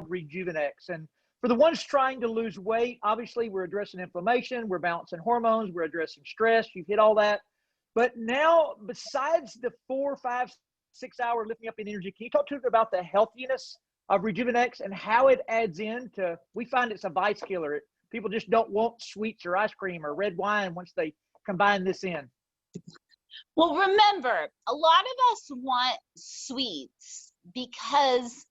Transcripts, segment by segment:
Rejuveniix. And for the ones trying to lose weight, obviously we're addressing inflammation, we're balancing hormones, we're addressing stress. You've hit all that. But now, besides the 4, 5, 6 hour lifting up in energy, can you talk to us about the healthiness of Rejuveniix and how it adds into, we find it's a vice killer. People just don't want sweets or ice cream or red wine once they combine this in. Well, remember, a lot of us want sweets because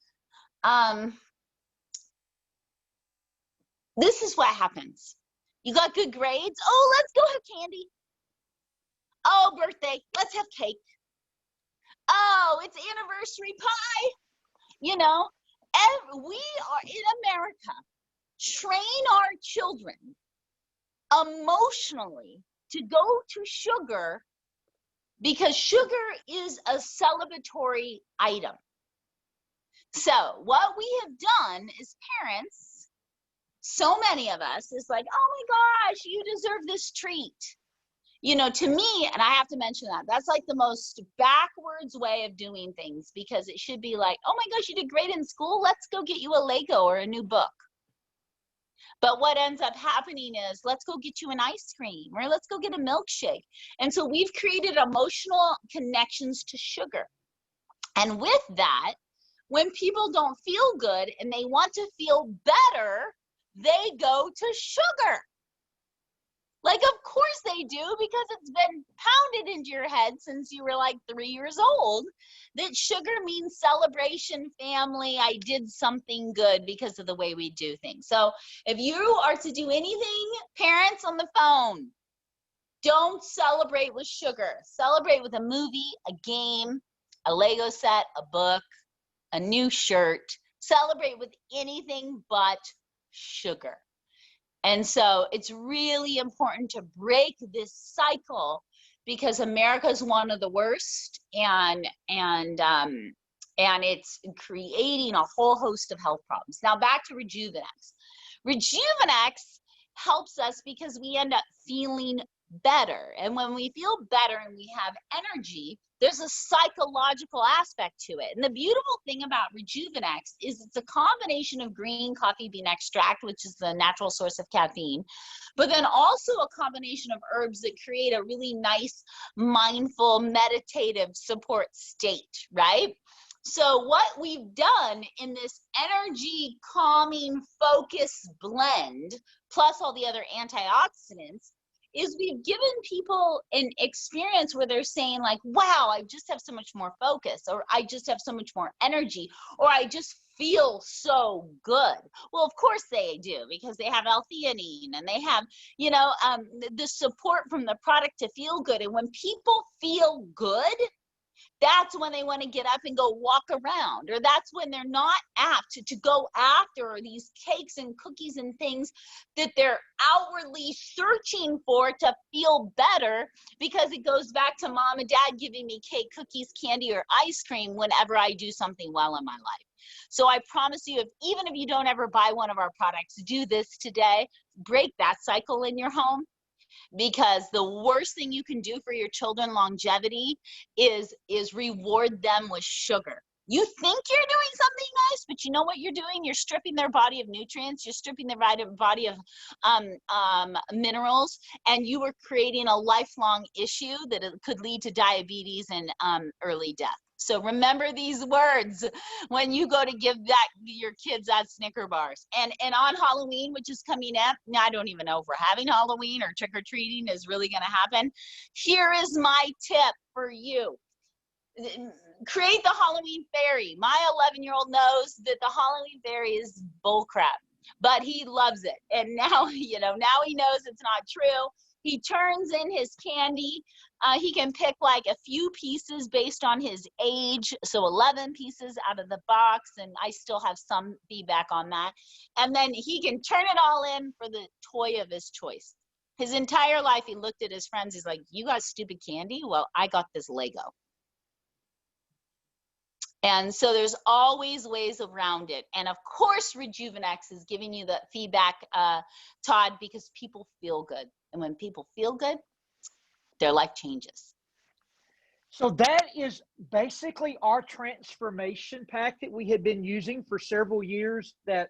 this is what happens. You got good grades? Oh, let's go have candy. Oh, birthday, let's have cake. Oh, it's anniversary pie. You know, we are in America, train our children emotionally to go to sugar because sugar is a celebratory item. So what we have done as parents, so many of us, is like, oh my gosh, you deserve this treat. You know, to me, and I have to mention that, that's like the most backwards way of doing things, because it should be like, oh my gosh, you did great in school, let's go get you a Lego or a new book. But what ends up happening is, let's go get you an ice cream, or let's go get a milkshake. And so we've created emotional connections to sugar. And with that, when people don't feel good and they want to feel better, they go to sugar. Like, of course they do, because it's been pounded into your head since you were like 3 years old that sugar means celebration, family, I did something good because of the way we do things. So if you are to do anything, parents on the phone, don't celebrate with sugar. Celebrate with a movie, a game, a Lego set, a book, a new shirt. Celebrate with anything but sugar. And so it's really important to break this cycle, because America is one of the worst, and it's creating a whole host of health problems. Now back to Rejuveniix. Rejuveniix helps us because we end up feeling better. And when we feel better and we have energy, there's a psychological aspect to it. And the beautiful thing about Rejuveniix is it's a combination of green coffee bean extract, which is the natural source of caffeine, but then also a combination of herbs that create a really nice, mindful, meditative support state, right? So what we've done in this energy calming focus blend, plus all the other antioxidants, is we've given people an experience where they're saying like, wow, I just have so much more focus, or I just have so much more energy, or I just feel so good. Well, of course they do, because they have L-theanine and they have, you know, the support from the product to feel good. And when people feel good, that's when they want to get up and go walk around, or that's when they're not apt to go after these cakes and cookies and things that they're outwardly searching for to feel better, because it goes back to mom and dad giving me cake, cookies, candy, or ice cream whenever I do something well in my life. So I promise you, even if you don't ever buy one of our products, do this today. Break that cycle in your home. Because the worst thing you can do for your children longevity is reward them with sugar. You think you're doing something nice, but you know what you're doing? You're stripping their body of nutrients. You're stripping their body of minerals, and you are creating a lifelong issue that it could lead to diabetes and early death. So remember these words when you go to give your kids that Snicker bars. And on Halloween, which is coming up, now I don't even know if we're having Halloween or trick-or-treating is really going to happen. Here is my tip for you. Create the Halloween fairy. My 11-year-old knows that the Halloween fairy is bullcrap, but he loves it. And now, you know, now he knows it's not true. He turns in his candy. He can pick like a few pieces based on his age. So 11 pieces out of the box. And I still have some feedback on that. And then he can turn it all in for the toy of his choice. His entire life, he looked at his friends. He's like, you got stupid candy? Well, I got this Lego. And so there's always ways around it. And of course, Rejuveniix is giving you the feedback, Todd, because people feel good. And when people feel good, their life changes. So that is basically our transformation pack that we had been using for several years that